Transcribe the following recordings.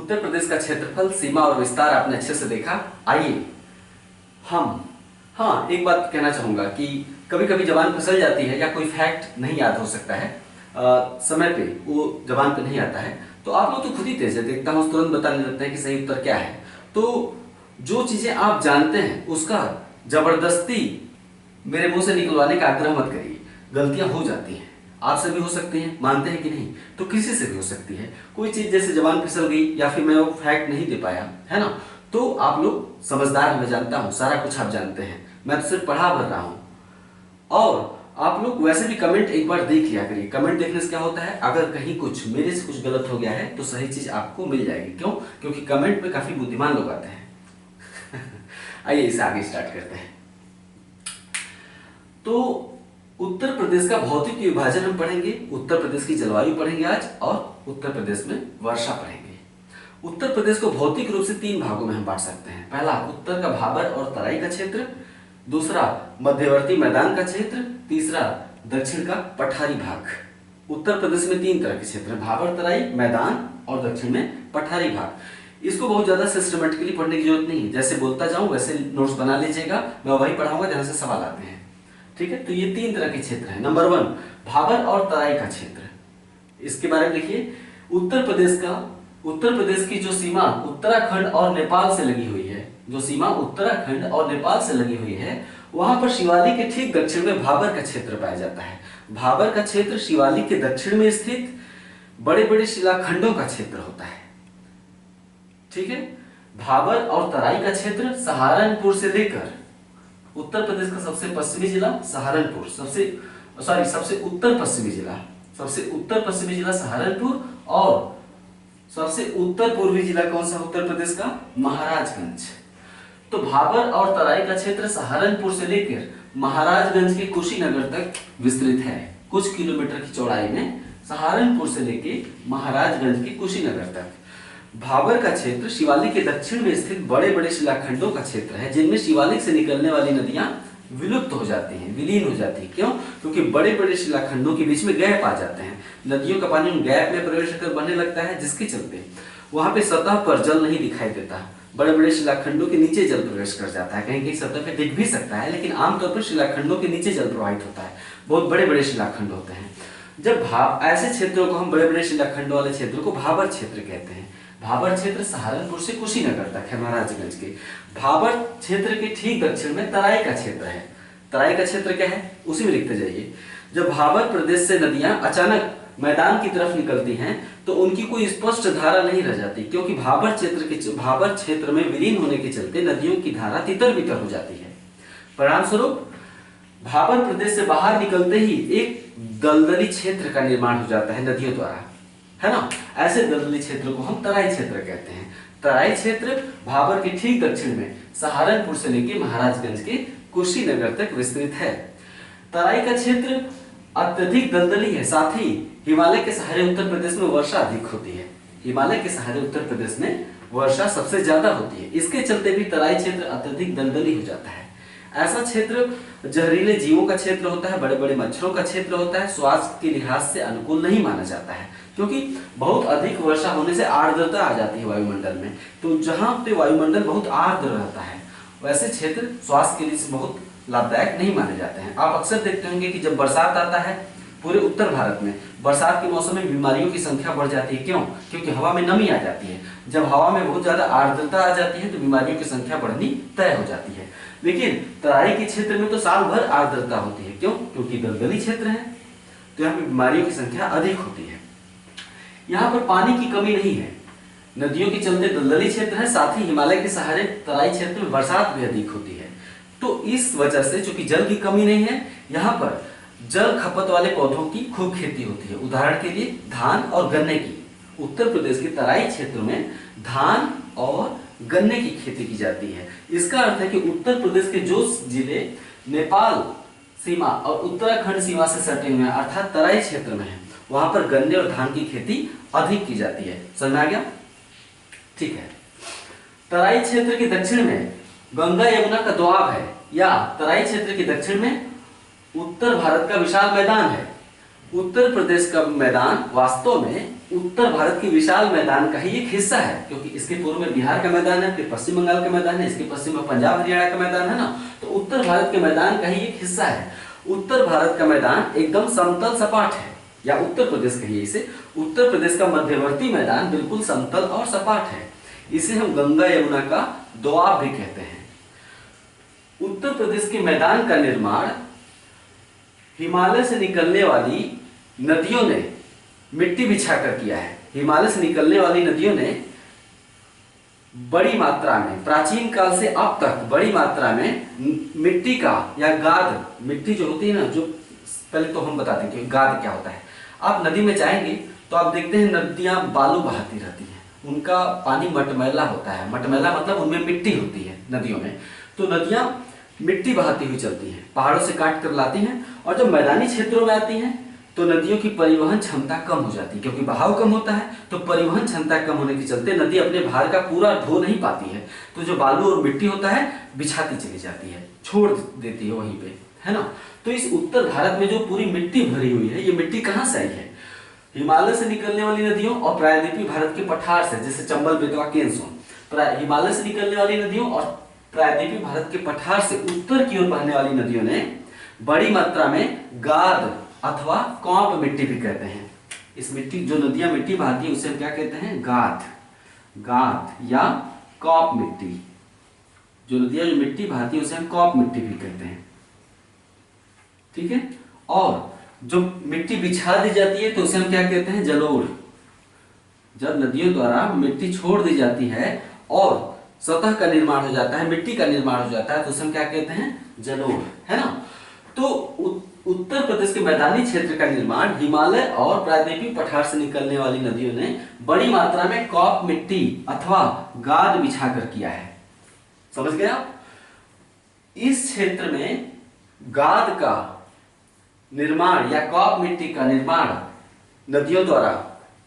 उत्तर प्रदेश का क्षेत्रफल, सीमा और विस्तार आपने अच्छे से देखा। आइए हम एक बात कहना चाहूँगा कि कभी कभी जबान फिसल जाती है या कोई फैक्ट नहीं याद हो सकता है, समय पे वो जबान पे नहीं आता है, तो आप लोग तो खुद ही तेज है, देखता हूँ तुरंत बताने लगते हैं कि सही उत्तर क्या है। तो जो चीज़ें आप जानते हैं उसका जबरदस्ती मेरे मुंह से निकलवाने का आग्रह मत करिए। गलतियां हो जाती हैं, आपसे भी हो सकती हैं, मानते हैं कि नहीं, तो किसी से भी हो सकती है। कोई चीज़ जैसे जबान फिसल गई या फिर मैं वो फैक्ट नहीं दे पाया, है ना, तो आप लोग समझदार हैं, मैं जानता हूँ सारा कुछ आप जानते हैं, मैं तो सिर्फ पढ़ा भर रहा हूँ। और आप लोग वैसे भी कमेंट एक बार देख लिया करिए। कमेंट देखने से क्या होता है, अगर कहीं कुछ मेरे से कुछ गलत हो गया है तो सही चीज आपको मिल जाएगी। क्यों? क्योंकि कमेंट में काफी बुद्धिमान लोग आते हैं। आइए इसे आगे स्टार्ट करते हैं। तो उत्तर प्रदेश का भौतिक विभाजन हम पढ़ेंगे, उत्तर प्रदेश की जलवायु पढ़ेंगे आज, और उत्तर प्रदेश में वर्षा पढ़ेंगे। उत्तर प्रदेश को भौतिक रूप से 3 भागों में हम बांट सकते हैं। पहला उत्तर का भाबर और तराई का क्षेत्र, दूसरा मध्यवर्ती मैदान का क्षेत्र, तीसरा दक्षिण का पठारी भाग। उत्तर प्रदेश में 3 तरह के क्षेत्र हैं, भाबर, तराई, मैदान और दक्षिण में पठारी भाग। इसको बहुत ज्यादा सिस्टमेटिकली पढ़ने की जरूरत नहीं है, जैसे बोलता जाऊं वैसे नोट्स बना लीजिएगा, मैं वही पढ़ाऊंगा जहां से सवाल आते हैं। ठीक है, तो ये 3 तरह के क्षेत्र हैं। नंबर 1 भाबर और तराई का क्षेत्र, इसके बारे में लिखिए। उत्तर प्रदेश की जो सीमा उत्तराखंड और नेपाल से लगी हुई है, जो सीमा उत्तराखंड और नेपाल से लगी हुई है, वहां पर शिवालिक के ठीक दक्षिण में भाबर का क्षेत्र पाया जाता है। भाबर का क्षेत्र शिवालिक के दक्षिण में स्थित बड़े बड़े शिलाखंडों का क्षेत्र होता है। ठीक है, भाबर और तराई का क्षेत्र सहारनपुर से लेकर, उत्तर प्रदेश का सबसे पश्चिमी जिला सहारनपुर, सबसे उत्तर पश्चिमी जिला सहारनपुर, और सबसे उत्तर पूर्वी जिला कौन सा उत्तर प्रदेश का? महाराजगंज। तो भाबर और तराई का क्षेत्र सहारनपुर से लेकर महाराजगंज के कुशीनगर तक विस्तृत है। कुछ किलोमीटर की चौड़ाई में सहारनपुर से लेकर महाराजगंज के कुशीनगर तक। भाबर का क्षेत्र शिवालिक के दक्षिण में स्थित बड़े बड़े शिलाखंडों का क्षेत्र है, जिनमें शिवालिक से निकलने वाली नदियां विलुप्त हो जाती हैं, विलीन हो जाती हैं। क्यों? क्योंकि बड़े बड़े शिलाखंडों के बीच में गैप आ जाते हैं, नदियों का पानी उन गैप में प्रवेश कर बहने लगता है, जिसके चलते वहां पे सतह पर जल नहीं दिखाई देता। बड़े बड़े शिलाखंडों के नीचे जल प्रवेश कर जाता है, कहीं कहीं सतह पे दिख भी सकता है, लेकिन आमतौर पर शिलाखंडों के नीचे जल प्रवाहित होता है। बहुत बड़े बड़े शिलाखंड होते हैं। जब ऐसे क्षेत्रों को हम, बड़े बड़े शिलाखंडों वाले क्षेत्रों को भाबर क्षेत्र कहते हैं। भाबर क्षेत्र सहारनपुर से कुशीनगर तक है, महाराजगंज के। भाबर क्षेत्र के ठीक दक्षिण में तराई का क्षेत्र है। तराई का क्षेत्र क्या है, उसी में लिखते जाइए। जब भाबर प्रदेश से नदियां अचानक मैदान की तरफ निकलती हैं तो उनकी कोई स्पष्ट धारा नहीं रह जाती, क्योंकि भाबर क्षेत्र में विलीन होने के चलते नदियों की धारा तितर बितर हो जाती है। परिणाम स्वरूप भाबर प्रदेश से बाहर निकलते ही एक दलदली क्षेत्र का निर्माण हो जाता है नदियों द्वारा, है ना। ऐसे दलदली क्षेत्र को हम तराई क्षेत्र कहते हैं। तराई क्षेत्र भाबर के ठीक दक्षिण में सहारनपुर से लेकर महाराजगंज के कुशीनगर तक विस्तृत है। तराई का क्षेत्र अत्यधिक दलदली है, साथ ही हिमालय के सहारे उत्तर प्रदेश में वर्षा अधिक होती है। हिमालय के सहारे उत्तर प्रदेश में वर्षा सबसे ज्यादा होती है, इसके चलते भी तराई क्षेत्र अत्यधिक दलदली हो जाता है। ऐसा क्षेत्र जहरीले जीवों का क्षेत्र होता है, बड़े बड़े मच्छरों का क्षेत्र होता है, स्वास्थ्य के लिहाज से अनुकूल नहीं माना जाता है, क्योंकि बहुत अधिक वर्षा होने से आर्द्रता आ जाती है वायुमंडल में। तो जहां पे वायुमंडल बहुत आर्द्र रहता है, वैसे क्षेत्र स्वास्थ्य के लिए बहुत लाभदायक नहीं माने जाते हैं। आप अक्सर देखते होंगे कि जब बरसात आता है पूरे उत्तर भारत में, बरसात के मौसम में बीमारियों की संख्या बढ़ जाती है। क्यों? क्योंकि हवा में नमी आ जाती है। जब हवा में बहुत ज्यादा आर्द्रता आ जाती है तो बीमारियों की संख्या बढ़नी तय हो जाती है। लेकिन तराई के क्षेत्र में तो साल भर आर्द्रता होती है। क्यों? क्योंकि दलदली क्षेत्र है, तो यहाँ पे बीमारियों की संख्या अधिक होती है। यहाँ पर पानी की कमी नहीं है, नदियों के चलते दलदली क्षेत्र है, साथ ही हिमालय के सहारे तराई क्षेत्र में बरसात भी अधिक होती है। तो इस वजह से चूंकि जल की कमी नहीं है, यहाँ पर जल खपत वाले पौधों की खूब खेती होती है। उदाहरण के लिए धान और गन्ने की। उत्तर प्रदेश के तराई क्षेत्र में धान और गन्ने की खेती की जाती है। इसका अर्थ है कि उत्तर प्रदेश के जो जिले नेपाल सीमा और उत्तराखंड सीमा से सटे हुए हैं, अर्थात तराई क्षेत्र में है, वहां पर गन्ने और धान की खेती अधिक की जाती है। समझ में आ गया? ठीक है। तराई क्षेत्र के दक्षिण में गंगा यमुना का दोआब है, या तराई क्षेत्र के दक्षिण में उत्तर भारत का विशाल मैदान है। उत्तर प्रदेश का मैदान वास्तव में उत्तर भारत की विशाल मैदान का ही एक हिस्सा है, क्योंकि इसके पूर्व में बिहार का मैदान है, फिर पश्चिम बंगाल का मैदान है, इसके पश्चिम में पंजाब हरियाणा का मैदान है ना, तो उत्तर भारत के मैदान का ही एक हिस्सा है। उत्तर भारत का मैदान एकदम समतल सपाट है, या उत्तर प्रदेश कहिए इसे, उत्तर प्रदेश का मध्यवर्ती मैदान बिल्कुल समतल और सपाट है। इसे हम गंगा यमुना का दोआब भी कहते हैं। उत्तर प्रदेश के मैदान का निर्माण हिमालय से निकलने वाली नदियों ने मिट्टी बिछाकर किया है। हिमालय से निकलने वाली नदियों ने बड़ी मात्रा में, प्राचीन काल से अब तक बड़ी मात्रा में मिट्टी का या गाद, मिट्टी जो होती है ना, जो पहले तो हम बता दें कि गाद क्या होता है। आप नदी में जाएंगे तो आप देखते हैं नदियां बालू बहाती रहती हैं, उनका पानी मटमैला होता है। मटमैला मतलब उनमें मिट्टी होती है नदियों में, तो नदियां मिट्टी बहाती हुई चलती हैं, पहाड़ों से काट कर लाती हैं, और जब मैदानी क्षेत्रों में आती हैं तो नदियों की परिवहन क्षमता कम हो जाती है, क्योंकि बहाव कम होता है, तो परिवहन क्षमता कम होने के चलते नदी अपने भार का पूरा ढो नहीं पाती है, तो जो बालू और मिट्टी होता है बिछाती चली जाती है, छोड़ देती है वहीं पे, है ना। तो इस उत्तर भारत में जो पूरी मिट्टी भरी हुई है, ये मिट्टी कहाँ से आई है? हिमालय से निकलने वाली नदियों और प्रायद्वीपीय भारत के पठार से, जैसे चंबल, बेतवा, केनसो। हिमालय से निकलने वाली नदियों और प्रायद्वीपीय भारत के पठार से उत्तर की ओर बहने वाली नदियों ने बड़ी मात्रा में गाद अथवा कौप मिट्टी भी कहते हैं। इस मिट्टी, जो नदियां मिट्टी बहाती है उसे हम क्या कहते हैं? गाद, गाद या कौप मिट्टी। जो नदियां जो मिट्टी बहाती है उसे हम कौप मिट्टी भी कहते हैं, ठीक है। और जो मिट्टी बिछा दी जाती है तो उसे हम क्या कहते हैं? जलोढ़। जब नदियों द्वारा मिट्टी छोड़ दी जाती है और सतह का निर्माण हो जाता है, मिट्टी का निर्माण हो जाता है, तो उसे हम क्या कहते हैं? जलोढ़, है ना। तो उत्तर प्रदेश के मैदानी क्षेत्र का निर्माण हिमालय और प्रायद्वीपीय पठार से निकलने वाली नदियों ने बड़ी मात्रा में कौप मिट्टी अथवा गाद बिछाकर किया है। समझ गए आप? इस क्षेत्र में गाद का निर्माण या कौप मिट्टी का निर्माण नदियों द्वारा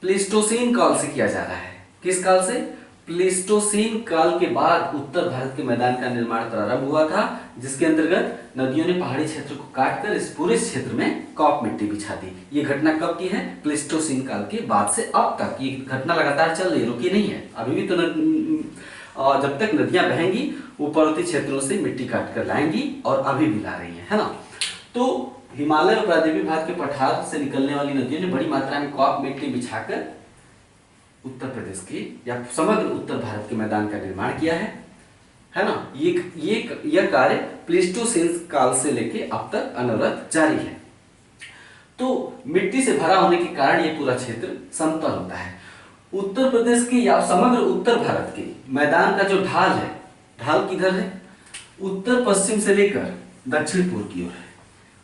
प्लीस्टोसीन काल से किया जा रहा है। किस काल से? प्लीस्टोसीन काल के बाद उत्तर भारत के मैदान का निर्माण प्रारंभ हुआ था, जिसके अंतर्गत नदियों ने पहाड़ी क्षेत्र को काटकर इस पूरे क्षेत्र में कौप मिट्टी बिछा दी। ये घटना कब की है? प्लीस्टोसीन काल के बाद से अब तक ये घटना लगातार चल रही, रुकी नहीं है। अभी भी तो जब तक नदियां बहेंगी वो पर्वतीय क्षेत्रों से मिट्टी काट कर लाएंगी, और अभी भी ला रही है ना। तो हिमालय और प्रायद्वीपीय भारत के पठार से निकलने वाली नदियों ने बड़ी मात्रा में कौप मिट्टी बिछाकर उत्तर प्रदेश के या समग्र उत्तर भारत के मैदान का निर्माण किया है ना। ये कार्य प्लीस्टोसीन काल से लेके अब तक अनवरत जारी है। तो मिट्टी से भरा होने के कारण ये पूरा क्षेत्र समतल होता है। उत्तर प्रदेश के या समग्र उत्तर भारत के मैदान का जो ढाल है, ढाल किधर है? उत्तर पश्चिम से लेकर दक्षिण पूर्व की ओर है।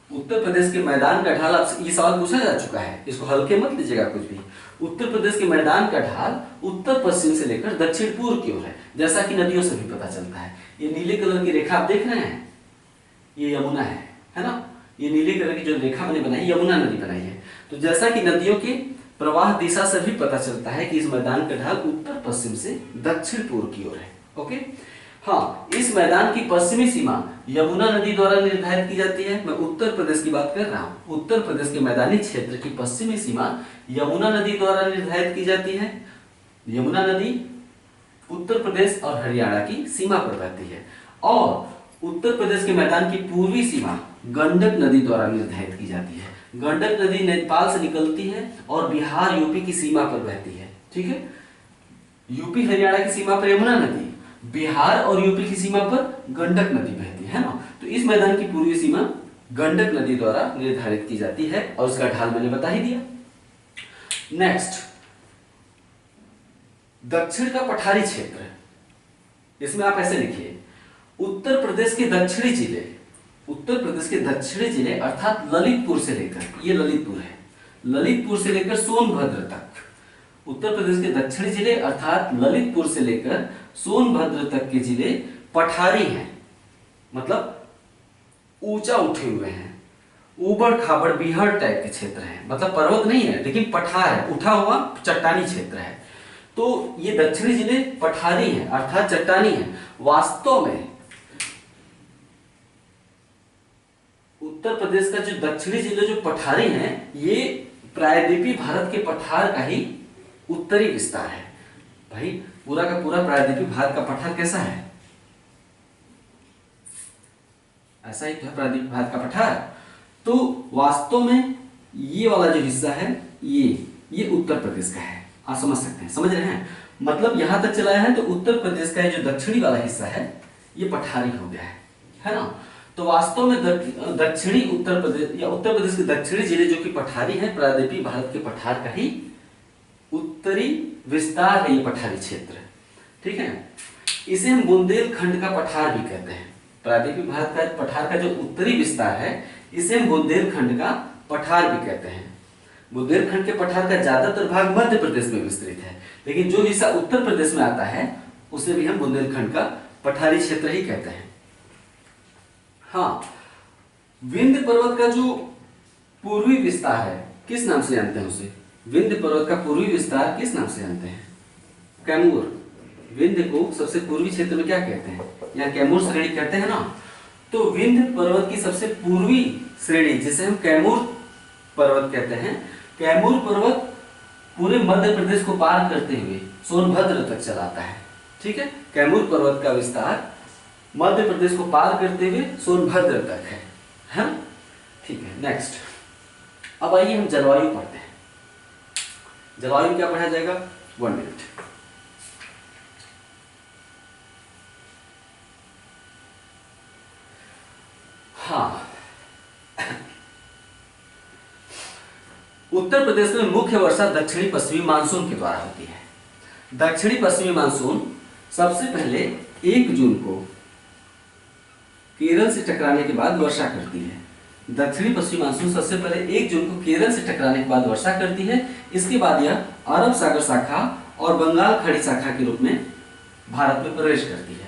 उत्तर प्रदेश के मैदान का ढाल, आपसे ये सवाल पूछा जा चुका है, इसको हल्के मत लीजिएगा कुछ भी। उत्तर प्रदेश के मैदान का ढाल उत्तर पश्चिम से लेकर दक्षिण पूर्व की ओर है, जैसा कि नदियों से भी पता चलता है। ये नीले कलर की रेखा आप देख रहे हैं, ये यमुना है ना। ये नीले कलर की जो रेखा मैंने बनाई, यमुना नदी बनाई है। तो जैसा कि नदियों के प्रवाह दिशा से भी पता चलता है कि इस मैदान का ढाल उत्तर पश्चिम से दक्षिण पूर्व की ओर है। ओके, हाँ, इस मैदान की पश्चिमी सीमा यमुना नदी द्वारा निर्धारित की जाती है। मैं उत्तर प्रदेश की बात कर रहा हूँ। उत्तर प्रदेश के मैदानी क्षेत्र की पश्चिमी सीमा यमुना नदी द्वारा निर्धारित की जाती है। यमुना नदी उत्तर प्रदेश और हरियाणा की सीमा पर बहती है, और उत्तर प्रदेश के मैदान की पूर्वी सीमा गंडक नदी द्वारा निर्धारित की जाती है। गंडक नदी नेपाल से निकलती है और बिहार यूपी की सीमा पर बहती है, ठीक है। यूपी हरियाणा की सीमा पर यमुना नदी, बिहार और यूपी की सीमा पर गंडक नदी बहती है ना। तो इस मैदान की पूर्वी सीमा गंडक नदी द्वारा निर्धारित की जाती है, और उसका ढाल मैंने बता ही दिया। नेक्स्ट, दक्षिण का पठारी क्षेत्र। इसमें आप ऐसे लिखिए, उत्तर प्रदेश के दक्षिणी जिले, उत्तर प्रदेश के दक्षिणी जिले अर्थात ललितपुर से लेकर, ये ललितपुर है, ललितपुर से लेकर सोनभद्र तक, उत्तर प्रदेश के दक्षिणी जिले अर्थात ललितपुर से लेकर सोनभद्र तक के जिले पठारी हैं, मतलब ऊंचा उठे हुए हैं, ऊबड़ खाबड़ बीहड़ टाइप के क्षेत्र हैं, मतलब पर्वत नहीं है लेकिन पठार है, उठा हुआ चट्टानी क्षेत्र है। तो ये दक्षिणी जिले पठारी हैं अर्थात चट्टानी हैं। वास्तव में उत्तर प्रदेश का जो दक्षिणी जिले जो पठारी हैं, ये प्रायद्वीपीय भारत के पठार का ही उत्तरी विस्तार है। भाई पूरा का पूरा प्रायद्वीपीय भारत का पठार कैसा है? ऐसा ही तो है प्रायद्वीपीय भारत का पठार। तो वास्तव में ये वाला जो हिस्सा है ये उत्तर प्रदेश का है। आप समझ सकते हैं, समझ रहे हैं? मतलब यहां तक चलाया है तो उत्तर प्रदेश का जो दक्षिणी वाला हिस्सा है ये पठारी हो गया है ना? तो वास्तव में दक्षिणी उत्तर प्रदेश या उत्तर प्रदेश के दक्षिणी जिले जो कि पठारी है, प्रायद्वीपीय भारत के पठार का ही उत्तरी विस्तार है ये पठारी क्षेत्र। ठीक है, इसे हम बुंदेलखंड का पठार भी कहते हैं। प्रायद्वीपीय भारत का पठार का जो उत्तरी विस्तार है इसे हम बुंदेलखंड का पठार भी कहते हैं। बुंदेलखंड के पठार का ज्यादातर भाग मध्य प्रदेश में विस्तृत है, लेकिन जो हिस्सा उत्तर प्रदेश में आता है उसे भी हम बुंदेलखंड का पठारी क्षेत्र ही कहते हैं। हाँ, विंध्य पर्वत का जो पूर्वी विस्तार है किस नाम से जानते हैं उसे? विंध्य पर्वत का पूर्वी विस्तार किस नाम से जानते हैं? कैमूर। विंध्य को सबसे पूर्वी क्षेत्र में क्या कहते हैं? यहाँ कैमूर श्रेणी कहते हैं ना। तो विंध्य पर्वत की सबसे पूर्वी श्रेणी जिसे हम कैमूर पर्वत कहते हैं, कैमूर पर्वत पूरे मध्य प्रदेश को पार करते हुए सोनभद्र तक चलाता है। ठीक है, कैमूर पर्वत का विस्तार मध्य प्रदेश को पार करते हुए सोनभद्र तक है ना? ठीक है, नेक्स्ट। अब आइए हम जलवायु पढ़ते हैं। जलवायु क्या पढ़ा जाएगा? 1 मिनट। हाँ, उत्तर प्रदेश में मुख्य वर्षा दक्षिणी पश्चिमी मानसून के द्वारा होती है। दक्षिणी पश्चिमी मानसून सबसे पहले 1 जून को केरल से टकराने के बाद वर्षा करती है। दक्षिणी पश्चिमी मानसून सबसे पहले 1 जून को केरल से टकराने के बाद वर्षा करती है। इसके बाद यह अरब सागर शाखा और बंगाल खाड़ी शाखा के रूप में भारत में प्रवेश करती है।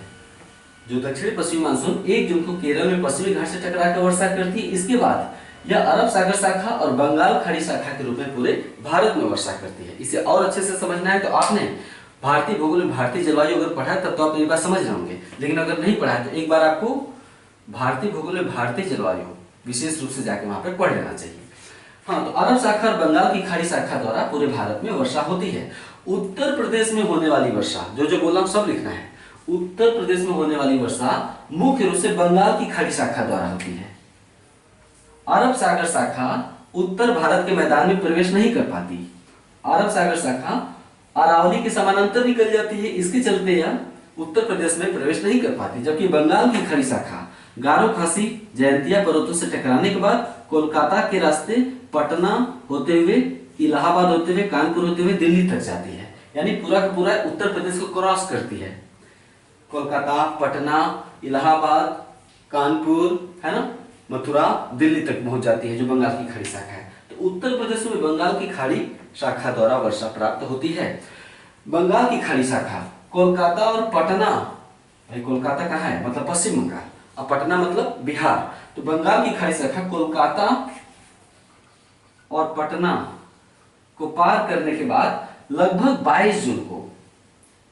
जो दक्षिणी पश्चिमी मानसून 1 जून को केरल में पश्चिमी घाट से टकराकर वर्षा करती है, इसके बाद यह अरब सागर शाखा और बंगाल खाड़ी शाखा के रूप में पूरे भारत में वर्षा करती है। इसे और अच्छे से समझना है तो आपने भारतीय भूगोल में भारतीय जलवायु अगर पढ़ा तब तो आप ये बात समझ रहे होंगे, लेकिन अगर नहीं पढ़ा है तो एक बार आपको भारतीय भूगोल में भारतीय जलवायु विशेष रूप से जाके वहां पे पढ़ लेना चाहिए। हाँ, तो अरब शाखा और बंगाल की खाड़ी शाखा द्वारा पूरे भारत में वर्षा होती है। उत्तर प्रदेश में होने वाली वर्षा जो बोला सब लिखना है। उत्तर प्रदेश में होने वाली वर्षा मुख्य रूप से बंगाल की खाड़ी शाखा द्वारा होती है। अरब सागर शाखा उत्तर भारत के मैदान में प्रवेश नहीं कर पाती। अरब सागर शाखा अरावली के समानांतर निकल जाती है, इसके चलते यह उत्तर प्रदेश में प्रवेश नहीं कर पाती। जबकि बंगाल की खाड़ी शाखा गारो खासी जयंतिया पर्वतों से टकराने के बाद कोलकाता के रास्ते पटना होते हुए, इलाहाबाद होते हुए, कानपुर होते हुए दिल्ली तक जाती है। यानी पूरा का पूरा उत्तर प्रदेश को क्रॉस करती है। कोलकाता, पटना, इलाहाबाद, कानपुर, है ना, मथुरा, दिल्ली तक पहुंच जाती है जो बंगाल की खाड़ी शाखा है। तो उत्तर प्रदेश में बंगाल की खाड़ी शाखा द्वारा वर्षा प्राप्त होती है। बंगाल की खाड़ी शाखा कोलकाता और पटना, भाई कोलकाता कहाँ है? मतलब पश्चिम बंगाल, और पटना मतलब बिहार। तो बंगाल की खाड़ी शाखा कोलकाता और पटना को पार करने के बाद लगभग 22 जून को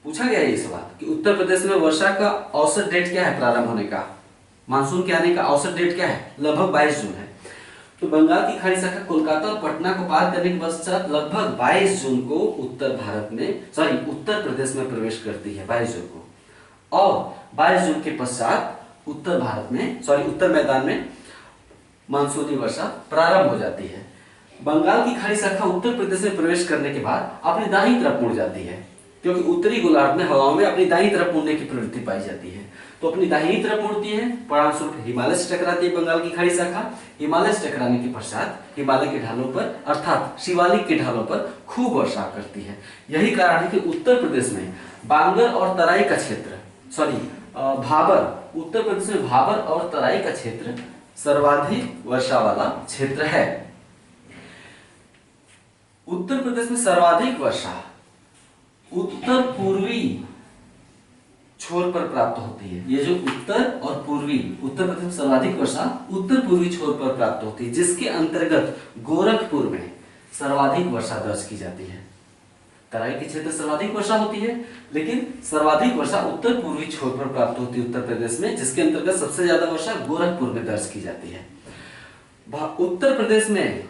पूछा गया है ये सवाल कि उत्तर प्रदेश में वर्षा का औसत डेट क्या है प्रारंभ होने का, मानसून के आने का औसत डेट क्या है? लगभग 22 जून है। तो बंगाल की खाड़ी शाखा कोलकाता और पटना को पार करने के पश्चात लगभग 22 जून को उत्तर प्रदेश में प्रवेश करती है 22 जून को, और 22 जून के पश्चात उत्तर मैदान में मानसूनी वर्षा प्रारंभ हो जाती है। बंगाल की खाड़ी शाखा उत्तर प्रदेश में प्रवेश करने के बाद अपनी दाहिनी तरफ मुड़ जाती है, क्योंकि उत्तरी गोलार्ध में हवाओं में अपनी दाहिनी तरफ मुड़ने की प्रवृत्ति पाई जाती है। तो अपनी दाहिनी तरफ मुड़ती है, परिणामस्वरूप हिमालय से टकराती है बंगाल की खाड़ी शाखा। हिमालय से टकराने के पश्चात हिमालय के ढालों पर अर्थात शिवालिक के ढालों पर खूब वर्षा करती है। यही कारण है कि उत्तर प्रदेश में बांगर और तराई का क्षेत्र उत्तर प्रदेश में भाबर और तराई का क्षेत्र सर्वाधिक वर्षा वाला क्षेत्र है। उत्तर प्रदेश में सर्वाधिक वर्षा उत्तर पूर्वी छोर पर प्राप्त होती है। ये जो उत्तर और पूर्वी, उत्तर प्रदेश में सर्वाधिक वर्षा उत्तर पूर्वी छोर पर प्राप्त होती है, जिसके अंतर्गत गोरखपुर में सर्वाधिक वर्षा दर्ज की जाती है। तराई के क्षेत्र सर्वाधिक वर्षा होती है, लेकिन सर्वाधिक वर्षा उत्तर पूर्वी छोर पर प्राप्त होती है उत्तर प्रदेश में, जिसके अंतर्गत सबसे ज्यादा वर्षा गोरखपुर में दर्ज की जाती है। उत्तर प्रदेश में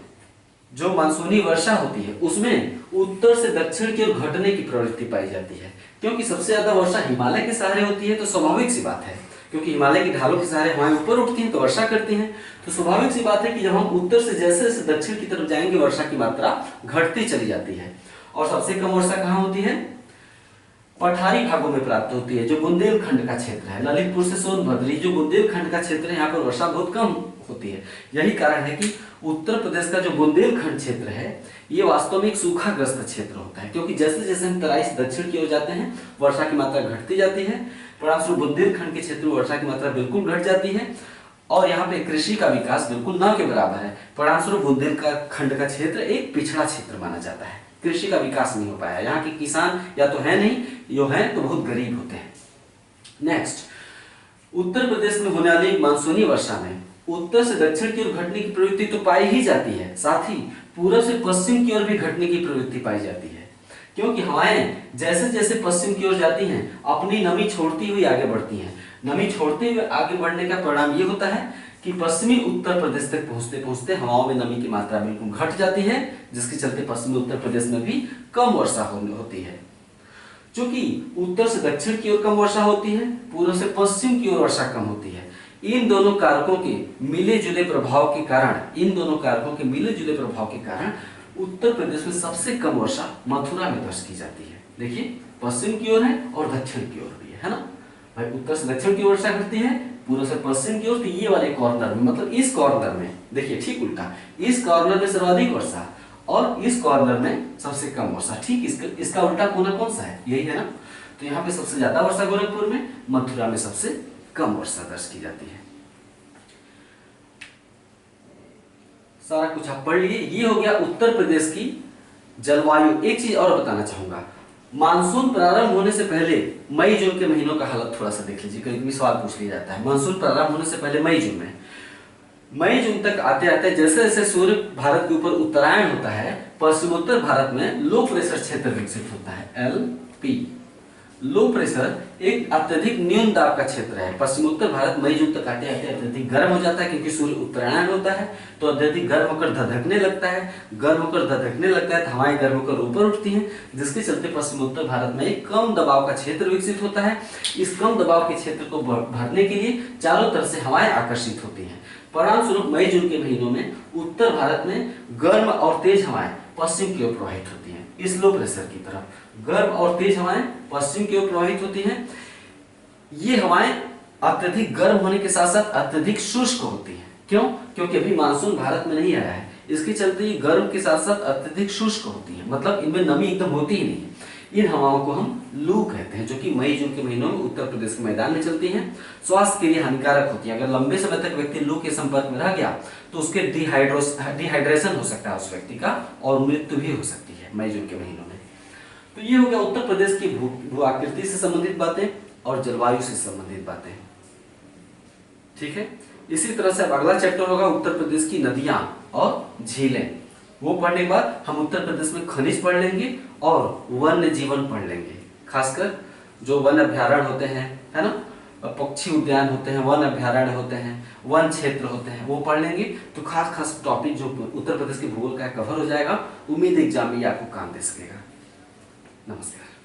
जो मानसूनी वर्षा होती है उसमें उत्तर से दक्षिण की ओर घटने की प्रवृत्ति पाई जाती है, क्योंकि सबसे ज्यादा वर्षा हिमालय के सहारे होती है। तो स्वाभाविक सी बात है, क्योंकि हिमालय की ढालों के सहारे हवाएं ऊपर उठती हैं तो वर्षा करती हैं। तो स्वाभाविक सी बात है कि जब हम उत्तर से जैसे जैसे दक्षिण की तरफ जाएंगे वर्षा की मात्रा घटती चली जाती है। और सबसे कम वर्षा कहाँ होती है? पठारी भागों में प्राप्त होती है, जो बुंदेलखंड का क्षेत्र है। ललितपुर से सोनभद्र, जो बुंदेलखंड का क्षेत्र है, यहाँ पर वर्षा बहुत कम होती है। यही कारण है कि उत्तर प्रदेश का जो बुंदेलखंड क्षेत्र है ये वास्तव में एक सूखाग्रस्त क्षेत्र होता है, क्योंकि जैसे जैसे हम तराई से दक्षिण की ओर जाते हैं वर्षा की मात्रा घटती जाती है। परिणामस्वरूप बुंदेलखंड के क्षेत्र में वर्षा की मात्रा बिल्कुल घट जाती है और यहाँ पे कृषि का विकास बिल्कुल न के बराबर है। परिणामस्वरूप बुंदेलखंड का क्षेत्र एक पिछड़ा क्षेत्र माना जाता है, कृषि का विकास नहीं हो पाया। यहाँ के किसान या तो है नहीं, जो है तो बहुत गरीब होते हैं। नेक्स्ट, उत्तर प्रदेश में होने वाली मानसूनी वर्षा में उत्तर से दक्षिण की ओर घटने की प्रवृत्ति तो पाई ही जाती है, साथ ही पूर्व से पश्चिम की ओर भी घटने की प्रवृत्ति पाई जाती है, क्योंकि हवाएं जैसे जैसे पश्चिम की ओर जाती हैं अपनी नमी छोड़ती हुई आगे बढ़ती हैं। नमी छोड़ते हुए आगे बढ़ने का परिणाम ये होता है कि पश्चिमी उत्तर प्रदेश तक पहुंचते पहुंचते हवाओं में नमी की मात्रा बिल्कुल घट जाती है, जिसके चलते पश्चिमी उत्तर प्रदेश में भी कम वर्षा होती है। चूंकि उत्तर से दक्षिण की ओर कम वर्षा होती है, पूर्व से पश्चिम की ओर वर्षा कम होती है, इन दोनों कारकों के मिले जुले प्रभाव के कारण उत्तर प्रदेश में सबसे कम वर्षा मथुरा में दर्ज की जाती है। देखिए, पश्चिम की ओर है और दक्षिण की ओर भी है ना भाई। उत्तर से दक्षिण की वर्षा घटती है, पूर्व से पश्चिम की ओर। तो ये वाले कॉर्नर में, मतलब इस कॉर्नर में देखिए, ठीक उल्टा, इस कॉर्नर में सर्वाधिक वर्षा और इस कॉर्नर में सबसे कम वर्षा। ठीक इसका उल्टा कोना कौन सा है? यही है ना। तो यहाँ पे सबसे ज्यादा वर्षा गोरखपुर में, मथुरा में सबसे कम वर्षा दर्ज की जाती है। सारा कुछ आप पढ़ लिए। ये हो गया उत्तर प्रदेश की जलवायु। एक चीज और बताना चाहूंगा, मानसून प्रारंभ होने से पहले मई जून के महीनों का हालत थोड़ा सा देख लीजिए, कभी भी सवाल पूछ लिया जाता है। मानसून प्रारंभ होने से पहले मई जून तक आते आते जैसे जैसे सूर्य भारत के ऊपर उत्तरायण होता है, पश्चिमोत्तर भारत में लो प्रेशर क्षेत्र विकसित होता है। LP, लो प्रेशर एक अत्यधिक न्यून दाब का क्षेत्र है। पश्चिमोत्तर भारत मई जून तक आते आते अत्यधिक गर्म हो जाता है, क्योंकि सूर्य उत्तरायण होता है तो अत्यधिक गर्म होकर धधकने लगता है। तो हवाएं गर्म होकर ऊपर उठती हैं, जिसके चलते पश्चिमोत्तर भारत में एक कम दबाव का क्षेत्र विकसित होता है। इस कम दबाव के क्षेत्र को भरने के लिए चारों तरफ से हवाएं आकर्षित होती हैं। परिणाम स्वरूप मई जून के महीनों में उत्तर भारत में गर्म और तेज हवाएं पश्चिम की ओर प्रवाहित होती हैं। इस लो प्रेशर की तरफ गर्म और तेज हवाएं पश्चिम की ओर प्रवाहित होती हैं। ये हवाएं अत्यधिक गर्म होने के साथ साथ अत्यधिक शुष्क होती हैं। क्यों? क्योंकि अभी मानसून भारत में नहीं आया है, इसके चलते ये गर्म के साथ साथ अत्यधिक शुष्क होती है, मतलब इनमें नमी एकदम होती ही नहीं है। इन हवाओं को हम लू कहते हैं, जो कि मई जून के महीनों में उत्तर प्रदेश के मैदान में चलती हैं। स्वास्थ्य के लिए हानिकारक होती है। अगर लंबे समय तक व्यक्ति लू के संपर्क में रह गया तो उसके डिहाइड्रेशन हो सकता है उस व्यक्ति का, और मृत्यु भी हो सकती है मई जून के महीनों में। तो ये हो गया उत्तर प्रदेश की भू आकृति से संबंधित बातें और जलवायु से संबंधित बातें। ठीक है, इसी तरह से अब अगला चैप्टर होगा उत्तर प्रदेश की नदियां और झीलें। वो पढ़ने के बाद हम उत्तर प्रदेश में खनिज पढ़ लेंगे और वन्य जीवन पढ़ लेंगे, खासकर जो वन अभ्यारण्य होते हैं, है ना, पक्षी उद्यान होते हैं, वन अभ्यारण्य होते हैं, वन क्षेत्र होते हैं, वो पढ़ लेंगे। तो खास खास टॉपिक जो उत्तर प्रदेश के भूगोल का कवर हो जाएगा। उम्मीद एग्जाम में आपको काम दे सकेगा। नमस्कार।